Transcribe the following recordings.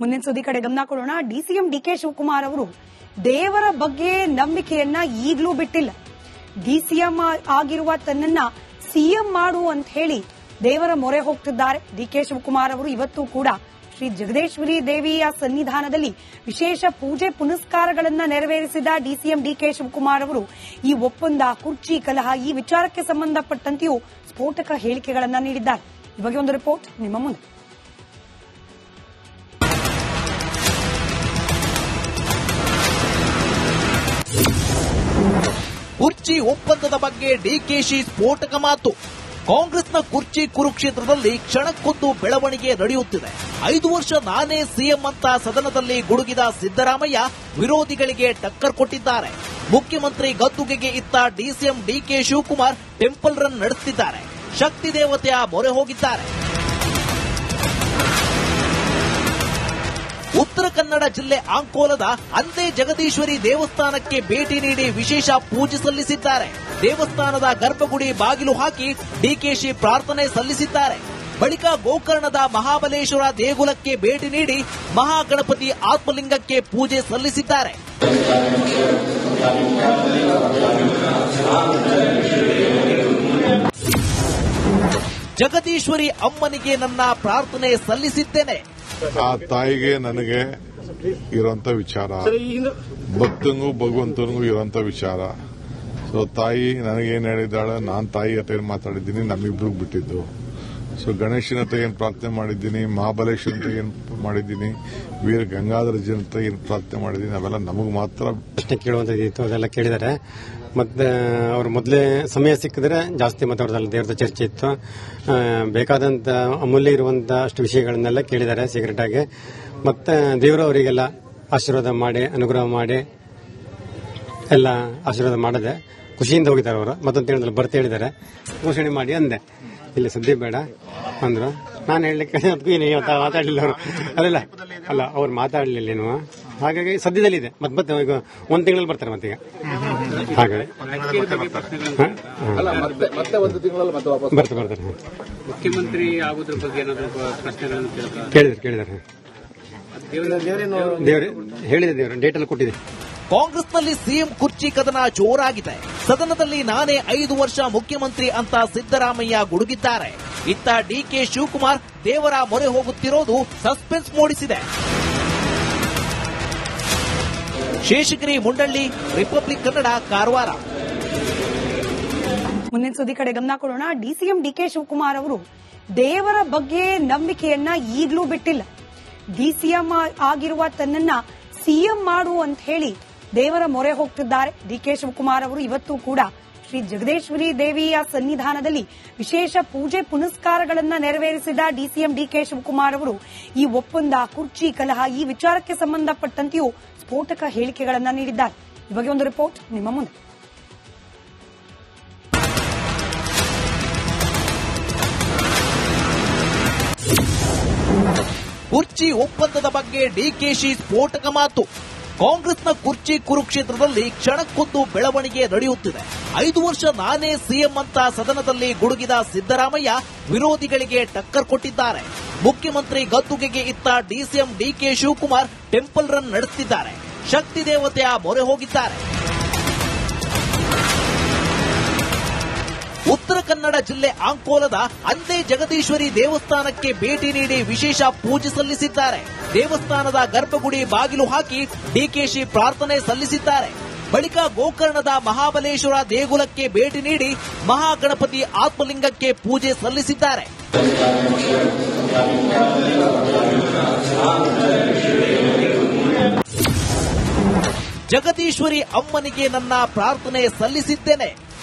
ಮುಂದಿನ ಸುದ್ದಿ ಕಡೆ ಗಮನ ಕೊಡೋಣ. ಡಿಸಿಎಂ ಡಿಕೆ ಶಿವಕುಮಾರ್ ಅವರು ದೇವರ ಬಗ್ಗೆ ನಂಬಿಕೆಯನ್ನ ಈಗಲೂ ಬಿಟ್ಟಿಲ್ಲ. ಡಿಸಿಎಂ ಆಗಿರುವ ತನ್ನನ್ನ ಸಿಎಂ ಮಾಡು ಅಂತ ಹೇಳಿ ದೇವರ ಮೊರೆ ಹೋಗ್ತಿದ್ದಾರೆ. ಡಿಕೆ ಶಿವಕುಮಾರ್ ಅವರು ಇವತ್ತು ಕೂಡ ಶ್ರೀ ಜಗದೀಶ್ವರಿ ದೇವಿಯ ಸನ್ನಿಧಾನದಲ್ಲಿ ವಿಶೇಷ ಪೂಜೆ ಪುನಸ್ಕಾರಗಳನ್ನ ನೆರವೇರಿಸಿದ ಡಿಸಿಎಂ ಡಿಕೆ ಶಿವಕುಮಾರ್ ಅವರು ಈ ಒಪ್ಪಂದ, ಕುರ್ಚಿ ಕಲಹ ಈ ವಿಚಾರಕ್ಕೆ ಸಂಬಂಧಪಟ್ಟಂತೆಯೂ ಸ್ಫೋಟಕ ಹೇಳಿಕೆಗಳನ್ನ ನೀಡಿದ್ದಾರೆ. ಈ ಬಗ್ಗೆ ಒಂದು ರಿಪೋರ್ಟ್ ನಿಮ್ಮ ಮುಂದೆ. ಕುರ್ಚಿ ಒಪ್ಪಂದದ ಬಗ್ಗೆ ಡಿಕೆಶಿ ಸ್ಫೋಟಕ ಮಾತು. ಕಾಂಗ್ರೆಸ್ನ ಕುರ್ಚಿ ಕುರುಕ್ಷೇತ್ರದಲ್ಲಿ ಕ್ಷಣಕ್ಕೊಂದು ಬೆಳವಣಿಗೆ ನಡೆಯುತ್ತಿದೆ. 5 ವರ್ಷ ನಾನೇ ಸಿಎಂ ಅಂತ ಸದನದಲ್ಲಿ ಗುಡುಗಿದ ಸಿದ್ದರಾಮಯ್ಯ ವಿರೋಧಿಗಳಿಗೆ ಟಕ್ಕರ್ ಕೊಟ್ಟಿದ್ದಾರೆ. ಮುಖ್ಯಮಂತ್ರಿ ಗದ್ದುಗೆಗೆ ಇತ್ತ DCM DK Shivakumar temple run ನಡೆಸುತ್ತಿದ್ದಾರೆ. ಶಕ್ತಿ ದೇವತೆಯ ಮೊರೆ ಹೋಗಿದ್ದಾರೆ. ಉತ್ತರ ಕನ್ನಡ ಜಿಲ್ಲೆ ಅಂಕೋಲದ ಅಂದೇ ಜಗದೀಶ್ವರಿ ದೇವಸ್ಥಾನಕ್ಕೆ ಭೇಟಿ ನೀಡಿ ವಿಶೇಷ ಪೂಜೆ ಸಲ್ಲಿಸಿದ್ದಾರೆ. ದೇವಸ್ಥಾನದ ಗರ್ಭಗುಡಿ ಬಾಗಿಲು ಹಾಕಿ ಡಿಕೆಶಿ ಪ್ರಾರ್ಥನೆ ಸಲ್ಲಿಸಿದ್ದಾರೆ. ಬಳಿಕ ಗೋಕರ್ಣದ ಮಹಾಬಲೇಶ್ವರ ದೇಗುಲಕ್ಕೆ ಭೇಟಿ ನೀಡಿ ಮಹಾಗಣಪತಿ ಆತ್ಮಲಿಂಗಕ್ಕೆ ಪೂಜೆ ಸಲ್ಲಿಸಿದ್ದಾರೆ. ಜಗದೀಶ್ವರಿ ಅಮ್ಮನಿಗೆ ನನ್ನ ಪ್ರಾರ್ಥನೆ ಸಲ್ಲಿಸಿದ್ದೇನೆ. ಆ ತಾಯಿಗೆ ನನಗೆ ಇರೋಂಥ ವಿಚಾರ, ಭಕ್ತಂಗೂ ಭಗವಂತನಿಗೂ ಇರೋಂಥ ವಿಚಾರ. ಸೊ ತಾಯಿ ನನಗೇನು ಹೇಳಿದ್ದಾಳೆ, ನಾನು ತಾಯಿ ಹತ್ರ ಏನು ಮಾತಾಡಿದ್ದೀನಿ, ನಮ್ಮಿಬ್ರಿಗೆ ಬಿಟ್ಟಿದ್ದು. ಸೊ ಗಣೇಶನ ಹತ್ರ ಏನು ಪ್ರಾರ್ಥನೆ ಮಾಡಿದ್ದೀನಿ, ಮಹಾಬಲೇಶ್ವರ ಹತ್ರ ಏನು ಮಾಡಿದ್ದೀನಿ, ವೀರ ಗಂಗಾಧರ ಜನ ಹತ್ರ ಏನು ಪ್ರಾರ್ಥನೆ ಮಾಡಿದ್ದೀನಿ, ಅವೆಲ್ಲ ನಮಗೆ ಮಾತ್ರ ಪ್ರಶ್ನೆ ಕೇಳುವಂಥದ್ದಿತ್ತು. ಅದೆಲ್ಲ ಕೇಳಿದ್ದಾರೆ. ಮತ್ತೆ ಅವ್ರು ಮೊದಲೇ ಸಮಯ ಸಿಕ್ಕಿದ್ರೆ ಜಾಸ್ತಿ ಮಾತಾಡೋದಲ್ಲ, ದೇವ್ರದ ಚರ್ಚೆ ಇತ್ತು. ಬೇಕಾದಂತ ಅಮೂಲ್ಯ ಇರುವಂತ ಅಷ್ಟು ವಿಷಯಗಳನ್ನೆಲ್ಲ ಕೇಳಿದ್ದಾರೆ ಸೀಕ್ರೆಟ್ ಆಗಿ. ಮತ್ತೆ ದೇವರು ಅವರಿಗೆಲ್ಲ ಆಶೀರ್ವಾದ ಮಾಡಿ, ಅನುಗ್ರಹ ಮಾಡಿ, ಎಲ್ಲ ಆಶೀರ್ವಾದ ಮಾಡದೆ ಖುಷಿಯಿಂದ ಹೋಗಿದ್ದಾರೆ. ಅವರು ಮತ್ತೊಂದು ತಿಂಗಳಲ್ಲಿ ಬರ್ತಾ ಹೇಳಿದ್ದಾರೆ, ಘೋಷಣೆ ಮಾಡಿ ಅಂದೆ. ಇಲ್ಲಿ ಸುದ್ದಿ ಬೇಡ ಅಂದ್ರು. ನಾನು ಹೇಳಲಿಕ್ಕೆ ಮಾತಾಡಲಿಲ್ಲ ಅವರು. ಅಲ್ಲ ಅವ್ರು ಮಾತಾಡಲಿಲ್ಲ ಏನು. ಹಾಗಾಗಿ ಸದ್ಯದಲ್ಲಿದೆ. ಮತ್ತೆ ಈಗ ಒಂದು ತಿಂಗಳಲ್ಲಿ ಬರ್ತಾರೆ. ಮತ್ತೀಗ ಹಾಗಾಗಿ ಬರ್ತಾರೆ. ಮುಖ್ಯಮಂತ್ರಿ ಆಗೋದ್ರ ಬಗ್ಗೆ ಕೇಳಿದ್ದಾರೆ. ದೇವ್ರೆ ಹೇಳಿದೆ, ದೇವ್ರ ಡೇಟ್ ಎಲ್ಲ ಕೊಟ್ಟಿದೆ. ಕಾಂಗ್ರೆಸ್ನಲ್ಲಿ ಸಿಎಂ ಕುರ್ಚಿ ಕದನ ಜೋರಾಗಿದೆ. ಸದನದಲ್ಲಿ ನಾನೇ 5 ವರ್ಷ ಮುಖ್ಯಮಂತ್ರಿ ಅಂತ ಸಿದ್ದರಾಮಯ್ಯ ಗುಡುಗಿದ್ದಾರೆ. ಇತ್ತ ಡಿಕೆ ಶಿವಕುಮಾರ್ ದೇವರ ಮೊರೆ ಹೋಗುತ್ತಿರೋದು ಸಸ್ಪೆನ್ಸ್ ಮೂಡಿಸಿದೆ. ಶೇಷಗಿರಿ ಮುಂಡಳ್ಳಿ, ರಿಪಬ್ಲಿಕ್ ಕನ್ನಡ, ಕಾರವಾರ. ಮುಂದಿನ ಸುದ್ದಿ ಕಡೆ ಗಮನ ಕೊಡೋಣ. ಡಿಸಿಎಂ ಡಿಕೆ ಶಿವಕುಮಾರ್ ಅವರು ದೇವರ ಬಗ್ಗೆ ನಂಬಿಕೆಯನ್ನ ಈಗಲೂ ಬಿಟ್ಟಿಲ್ಲ. ಡಿಸಿಎಂ ಆಗಿರುವ ತನ್ನನ್ನ ಸಿಎಂ ಮಾಡು ಅಂತ ಹೇಳಿ ದೇವರ ಮೊರೆ ಹೋಗ್ತಿದ್ದಾರೆ. ಡಿಕೆ ಶಿವಕುಮಾರ್ ಅವರು ಇವತ್ತು ಕೂಡ ಶ್ರೀ ಜಗದೀಶ್ವರಿ ದೇವಿಯ ಸನ್ನಿಧಾನದಲ್ಲಿ ವಿಶೇಷ ಪೂಜೆ ಪುನಸ್ಕಾರಗಳನ್ನ ನೆರವೇರಿಸಿದ ಡಿಸಿಎಂ ಡಿಕೆ ಶಿವಕುಮಾರ್ ಅವರು ಈ ಒಪ್ಪಂದ, ಕುರ್ಚಿ ಕಲಹ ಈ ವಿಚಾರಕ್ಕೆ ಸಂಬಂಧಪಟ್ಟಂತೆಯೂ ಸ್ಫೋಟಕ ಹೇಳಿಕೆಗಳನ್ನ ನೀಡಿದ್ದಾರೆ. ಈ ಬಗ್ಗೆ ಒಂದು ರಿಪೋರ್ಟ್ ನಿಮ್ಮ ಮುಂದೆ. ಕುರ್ಚಿ ಒಪ್ಪಂದದ ಬಗ್ಗೆ ಡಿಕೆಶಿ ಸ್ಫೋಟಕ ಮಾತು. ಕಾಂಗ್ರೆಸ್ನ ಕುರ್ಚಿ ಕುರುಕ್ಷೇತ್ರದಲ್ಲಿ ಕ್ಷಣಕ್ಕೊಂದು ಬೆಳವಣಿಗೆ ನಡೆಯುತ್ತಿದೆ. 5 ವರ್ಷ ನಾನೇ ಸಿಎಂ ಅಂತ ಸದನದಲ್ಲಿ ಗುಡುಗಿದ ಸಿದ್ದರಾಮಯ್ಯ ವಿರೋಧಿಗಳಿಗೆ ಟಕ್ಕರ್ ಕೊಟ್ಟಿದ್ದಾರೆ. ಮುಖ್ಯಮಂತ್ರಿ ಗದ್ದುಗೆಗೆ ಇತ್ತ DCM DK Shivakumar temple run ನಡೆಸುತ್ತಿದ್ದಾರೆ. ಶಕ್ತಿ ದೇವತೆಯ ಮೊರೆ ಹೋಗಿದ್ದಾರೆ. ಉತ್ತರ ಕನ್ನಡ ಜಿಲ್ಲೆ ಅಂಕೋಲದ ಅಂದೇ ಜಗದೀಶ್ವರಿ ದೇವಸ್ಥಾನಕ್ಕೆ ಭೇಟಿ ನೀಡಿ ವಿಶೇಷ ಪೂಜೆ ಸಲ್ಲಿಸಿದ್ದಾರೆ. ದೇವಸ್ಥಾನದ ಗರ್ಭಗುಡಿ ಬಾಗಿಲು ಹಾಕಿ ಡಿಕೆಶಿ ಪ್ರಾರ್ಥನೆ ಸಲ್ಲಿಸಿದ್ದಾರೆ. ಬಳಿಕ ಗೋಕರ್ಣದ ಮಹಾಬಲೇಶ್ವರ ದೇಗುಲಕ್ಕೆ ಭೇಟಿ ನೀಡಿ ಮಹಾಗಣಪತಿ ಆತ್ಮಲಿಂಗಕ್ಕೆ ಪೂಜೆ ಸಲ್ಲಿಸಿದ್ದಾರೆ. ಜಗದೀಶ್ವರಿ ಅಮ್ಮನಿಗೆ ನನ್ನ ಪ್ರಾರ್ಥನೆ ಸಲ್ಲಿಸಿದ್ದೇನೆ.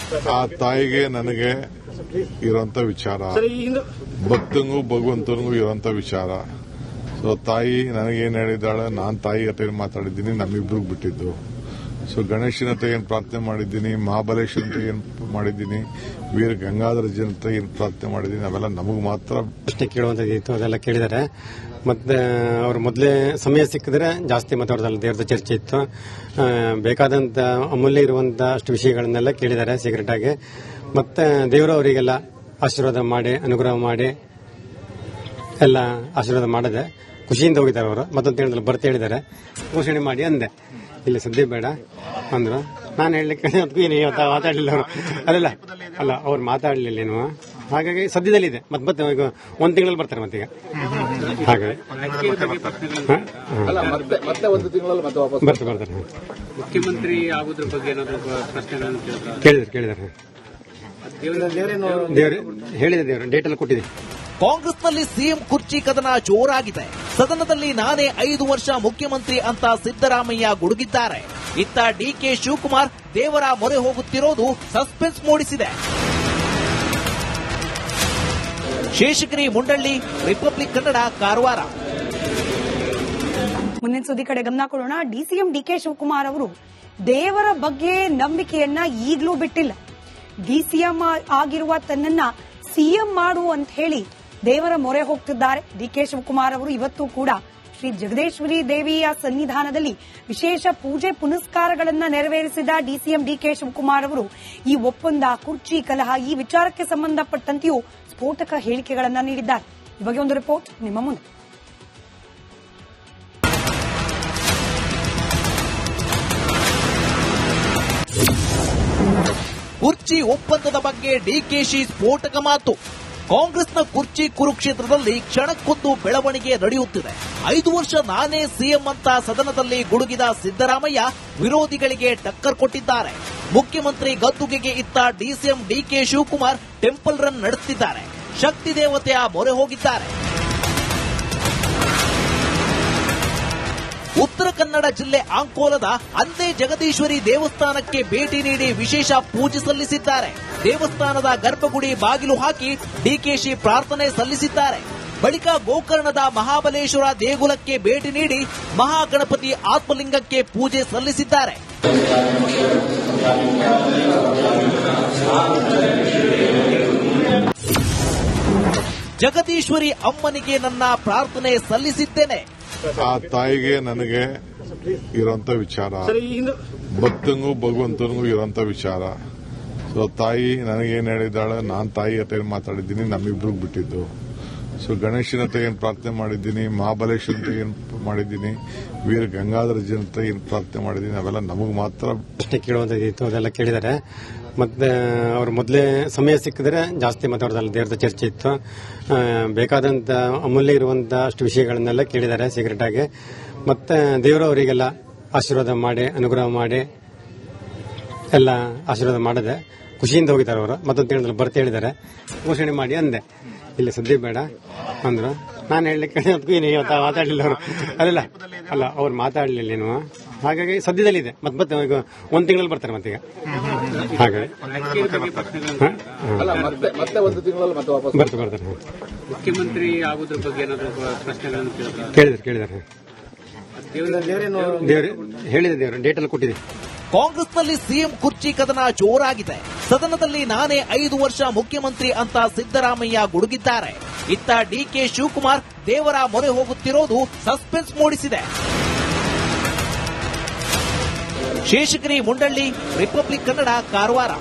ಆ ತಾಯಿಗೆ ನನಗೆ ಇರೋಂಥ ವಿಚಾರ, ಭಕ್ತಂಗೂ ಭಗವಂತನಿಗೂ ಇರೋಂಥ ವಿಚಾರ. ಸೊ ತಾಯಿ ನನಗೇನು ಹೇಳಿದ್ದಾಳೆ, ನಾನು ತಾಯಿ ಹತ್ರ ಏನು ಮಾತಾಡಿದ್ದೀನಿ, ನಮ್ಮಿಬ್ರಿಗೆ ಬಿಟ್ಟಿದ್ದು. ಸೊ ಗಣೇಶನ ಹತ್ರ ಏನು ಪ್ರಾರ್ಥನೆ ಮಾಡಿದ್ದೀನಿ, ಮಹಾಬಲೇಶ್ವರ ಹತ್ರ ಏನು ಮಾಡಿದ್ದೀನಿ, ವೀರ ಗಂಗಾಧರ ಜನ ಹತ್ರ ಏನು ಪ್ರಾರ್ಥನೆ ಮಾಡಿದ್ದೀನಿ, ಅವೆಲ್ಲ ನಮಗೆ ಮಾತ್ರ ಪ್ರಶ್ನೆ ಕೇಳುವಂಥದ್ದಿತ್ತು. ಅದೆಲ್ಲ ಕೇಳಿದ್ದಾರೆ. ಮತ್ತೆ ಅವ್ರು ಮೊದಲೇ ಸಮಯ ಸಿಕ್ಕಿದ್ರೆ ಜಾಸ್ತಿ ಮಾತಾಡೋದಲ್ಲ, ದೇವ್ರದ ಚರ್ಚೆ ಇತ್ತು. ಬೇಕಾದಂತ ಅಮೂಲ್ಯ ಇರುವಂತ ಅಷ್ಟು ವಿಷಯಗಳನ್ನೆಲ್ಲ ಕೇಳಿದ್ದಾರೆ ಸೀಕ್ರೆಟ್ ಆಗಿ. ಮತ್ತೆ ದೇವರು ಅವರಿಗೆಲ್ಲ ಆಶೀರ್ವಾದ ಮಾಡಿ, ಅನುಗ್ರಹ ಮಾಡಿ, ಎಲ್ಲ ಆಶೀರ್ವಾದ ಮಾಡದೆ ಖುಷಿಯಿಂದ ಹೋಗಿದ್ದಾರೆ ಅವರು. ಮತ್ತೊಂದು ತಿಂಗಳಲ್ಲಿ ಬರ್ತಾ ಹೇಳಿದ್ದಾರೆ, ಘೋಷಣೆ ಮಾಡಿ ಅಂದೆ. ಇಲ್ಲಿ ಸದ್ಯ ಬೇಡ ಅಂದ್ರು. ನಾನು ಹೇಳಲಿಕ್ಕೆ ಅದಕ್ಕೂ ಏನು ಇವತ್ತು ಮಾತಾಡಲಿಲ್ಲ ಅವರು. ಅಲ್ಲ ಅವ್ರು ಮಾತಾಡಲಿಲ್ಲ ಏನು. ಹಾಗಾಗಿ ಸದ್ಯದಲ್ಲಿದೆ. ಮತ್ತೆ ಈಗ ಒಂದು ತಿಂಗಳಲ್ಲಿ ಬರ್ತಾರೆ ಮತ್ತೀಗ. ಹಾಗಾಗಿ ಬರ್ತಾರೆ. ಮುಖ್ಯಮಂತ್ರಿ ಆಗೋದ್ರ ಬಗ್ಗೆ ಏನಾದರೂ ಪ್ರಶ್ನೆಗಳನ್ನು ಕೇಳಿದ್ದಾರೆ. ದೇವರು ಹೇಳಿದೆ, ದೇವರು ಡೇಟ್ ಎಲ್ಲ ಕೊಟ್ಟಿದೆ. ಕಾಂಗ್ರೆಸ್ನಲ್ಲಿ ಸಿಎಂ ಕುರ್ಚಿ ಕದನ ಜೋರಾಗಿದೆ. ಸದನದಲ್ಲಿ ನಾನೇ 5 ವರ್ಷ ಮುಖ್ಯಮಂತ್ರಿ ಅಂತ ಸಿದ್ದರಾಮಯ್ಯ ಗುಡುಗಿದ್ದಾರೆ. ಇತ್ತ ಡಿಕೆ ಶಿವಕುಮಾರ್ ದೇವರ ಮೊರೆ ಹೋಗುತ್ತಿರೋದು ಸಸ್ಪೆನ್ಸ್ ಮೂಡಿಸಿದೆ. ಶೇಷಗಿರಿ ಮುಂಡಳ್ಳಿ, ರಿಪಬ್ಲಿಕ್ ಕನ್ನಡ, ಕಾರವಾರ. ಮುಂದಿನ ಸುದ್ದಿ ಕಡೆ ಗಮನ ಕೊಡೋಣ. ಡಿಸಿಎಂ ಡಿಕೆ ಶಿವಕುಮಾರ್ ಅವರು ದೇವರ ಬಗ್ಗೆ ನಂಬಿಕೆಯನ್ನ ಈಗಲೂ ಬಿಟ್ಟಿಲ್ಲ. ಡಿಸಿಎಂ ಆಗಿರುವ ತನ್ನನ್ನ ಸಿಎಂ ಮಾಡು ಅಂತ ಹೇಳಿ ದೇವರ ಮೊರೆ ಹೋಗ್ತಿದ್ದಾರೆ. ಡಿಕೆ ಶಿವಕುಮಾರ್ ಅವರು ಇವತ್ತು ಕೂಡ ಶ್ರೀ ಜಗದೀಶ್ವರಿ ದೇವಿಯ ಸನ್ನಿಧಾನದಲ್ಲಿ ವಿಶೇಷ ಪೂಜೆ ಪುನಸ್ಕಾರಗಳನ್ನು ನೆರವೇರಿಸಿದ ಡಿಸಿಎಂ ಡಿಕೆ ಶಿವಕುಮಾರ್ ಅವರು ಈ ಒಪ್ಪಂದ, ಕುರ್ಚಿ ಕಲಹ ಈ ವಿಚಾರಕ್ಕೆ ಸಂಬಂಧಪಟ್ಟಂತೆಯೂ ಸ್ಫೋಟಕ ಹೇಳಿಕೆಗಳನ್ನು ನೀಡಿದ್ದಾರೆ. ಈ ಬಗ್ಗೆ ಒಂದು ರಿಪೋರ್ಟ್ ನಿಮ್ಮ ಮುಂದೆ. ಕುರ್ಚಿ ಒಪ್ಪಂದದ ಬಗ್ಗೆ ಡಿಕೆಶಿ ಸ್ಫೋಟಕ ಮಾತು. ಕಾಂಗ್ರೆಸ್ನ ಕುರ್ಚಿ ಕುರುಕ್ಷೇತ್ರದಲ್ಲಿ ಕ್ಷಣಕ್ಕೊಂದು ಬೆಳವಣಿಗೆ ನಡೆಯುತ್ತಿದೆ. 5 ವರ್ಷ ನಾನೇ ಸಿಎಂ ಅಂತ ಸದನದಲ್ಲಿ ಗುಡುಗಿದ ಸಿದ್ದರಾಮಯ್ಯ ವಿರೋಧಿಗಳಿಗೆ ಟಕ್ಕರ್ ಕೊಟ್ಟಿದ್ದಾರೆ. ಮುಖ್ಯಮಂತ್ರಿ ಗದ್ದುಗೆಗೆ ಇತ್ತ DCM DK Shivakumar temple run ನಡೆಸುತ್ತಿದ್ದಾರೆ. ಶಕ್ತಿ ದೇವತೆಯ ಮೊರೆ ಹೋಗಿದ್ದಾರೆ. ಉತ್ತರ ಕನ್ನಡ ಜಿಲ್ಲೆ ಅಂಕೋಲದ ಅಂದೇ ಜಗದೀಶ್ವರಿ ದೇವಸ್ಥಾನಕ್ಕೆ ಭೇಟಿ ನೀಡಿ ವಿಶೇಷ ಪೂಜೆ ಸಲ್ಲಿಸಿದ್ದಾರೆ. ದೇವಸ್ಥಾನದ ಗರ್ಭಗುಡಿ ಬಾಗಿಲು ಹಾಕಿ ಡಿಕೆಶಿ ಪ್ರಾರ್ಥನೆ ಸಲ್ಲಿಸಿದ್ದಾರೆ. ಬಳಿಕ ಗೋಕರ್ಣದ ಮಹಾಬಲೇಶ್ವರ ದೇಗುಲಕ್ಕೆ ಭೇಟಿ ನೀಡಿ ಮಹಾಗಣಪತಿ ಆತ್ಮಲಿಂಗಕ್ಕೆ ಪೂಜೆ ಸಲ್ಲಿಸಿದ್ದಾರೆ. ಜಗದೀಶ್ವರಿ ಅಮ್ಮನಿಗೆ ನನ್ನ ಪ್ರಾರ್ಥನೆ ಸಲ್ಲಿಸಿದ್ದೇನೆ. ಆ ತಾಯಿಗೆ ನನಗೆ ಇರೋಂತ ವಿಚಾರ, ಭಕ್ತಂಗೂ ಭಗವಂತನಿಗೂ ಇರೋಂತ ವಿಚಾರ. ಸೊ ತಾಯಿ ನನಗೇನು ಹೇಳಿದ್ದಾಳೆ, ನಾನು ತಾಯಿ ಹತ್ರ ಏನು ಮಾತಾಡಿದ್ದೀನಿ, ನಮ್ಮಿಬ್ರಿಗೆ ಬಿಟ್ಟಿದ್ದು. ಸೊ ಗಣೇಶನ ಹತ್ರ ಏನು ಪ್ರಾರ್ಥನೆ ಮಾಡಿದ್ದೀನಿ, ಮಹಾಬಲೇಶ್ವರ ಹತ್ರ ಏನು ಮಾಡಿದ್ದೀನಿ, ವೀರ ಗಂಗಾಧರ ಜನತೆ ಏನು ಪ್ರಾರ್ಥನೆ ಮಾಡಿದ್ದೀನಿ, ಅವೆಲ್ಲ ನಮಗೆ ಮಾತ್ರ ಪ್ರಶ್ನೆ ಕೇಳುವಂತದ್ದು ಅದೆಲ್ಲ ಕೇಳಿದ್ದಾರೆ. ಮತ್ತೆ ಅವ್ರು ಮೊದಲೇ ಸಮಯ ಸಿಕ್ಕಿದ್ರೆ ಜಾಸ್ತಿ ಮಾತಾಡೋದಲ್ಲ, ದೇವರದ ಚರ್ಚೆ ಇತ್ತು. ಬೇಕಾದಂತ ಅಮೂಲ್ಯ ಇರುವಂತಹ ಅಷ್ಟು ವಿಷಯಗಳನ್ನೆಲ್ಲ ಕೇಳಿದ್ದಾರೆ ಸೀಕ್ರೆಟ್ ಆಗಿ. ಮತ್ತೆ ದೇವರು ಅವರಿಗೆಲ್ಲ ಆಶೀರ್ವಾದ ಮಾಡಿ, ಅನುಗ್ರಹ ಮಾಡಿ, ಎಲ್ಲ ಆಶೀರ್ವಾದ ಮಾಡದೆ ಖುಷಿಯಿಂದ ಹೋಗಿದ್ದಾರೆ ಅವರು. ಮತ್ತೊಂದು ತಿಂಗಳಲ್ಲಿ ಬರ್ತಾ ಹೇಳಿದ್ದಾರೆ, ಘೋಷಣೆ ಮಾಡಿ ಅಂದೆ. ಇಲ್ಲಿ ಸದ್ಯ ಬೇಡ ಅಂದ್ರು. ನಾನು ಹೇಳಲಿಕ್ಕೆ ಅದಕ್ಕೂ ಏನು ಇವತ್ತು ಮಾತಾಡಲಿಲ್ಲ ಅವರು. ಅಲ್ಲ ಅವ್ರು ಮಾತಾಡಲಿಲ್ಲ ಏನು. ಹಾಗಾಗಿ ಸದ್ಯದಲ್ಲಿದೆ. ಮತ್ತೆ ಈಗ ಒಂದು ತಿಂಗಳಲ್ಲಿ ಬರ್ತಾರೆ ಮತ್ತೀಗ. ಹಾಗಾಗಿ ಬರ್ತಾರೆ. ಮುಖ್ಯಮಂತ್ರಿ ಆಗೋದ್ರ ಬಗ್ಗೆ ಏನಾದರೂ ಪ್ರಶ್ನೆಗಳನ್ನು ಕೇಳಿದ್ದಾರೆ. ದೇವರು ಹೇಳಿದೆ, ದೇವರು ಡೇಟ್ ಎಲ್ಲ ಕೊಟ್ಟಿದೆ. ಕಾಂಗ್ರೆಸ್ನಲ್ಲಿ ಸಿಎಂ ಕುರ್ಚಿ ಕದನ ಜೋರಾಗಿದೆ. ಸದನದಲ್ಲಿ ನಾನೇ 5 ವರ್ಷ ಮುಖ್ಯಮಂತ್ರಿ ಅಂತ ಸಿದ್ದರಾಮಯ್ಯ ಗುಡುಗಿದ್ದಾರೆ. ಇತ್ತ ಡಿಕೆ ಶಿವಕುಮಾರ್ ದೇವರ ಮೊರೆ ಹೋಗುತ್ತಿರೋದು ಸಸ್ಪೆನ್ಸ್ ಮೂಡಿಸಿದೆ. ಶೇಷಗಿರಿ ಮುಂಡಳ್ಳಿ, ರಿಪಬ್ಲಿಕ್ ಕನ್ನಡ, ಕಾರವಾರ.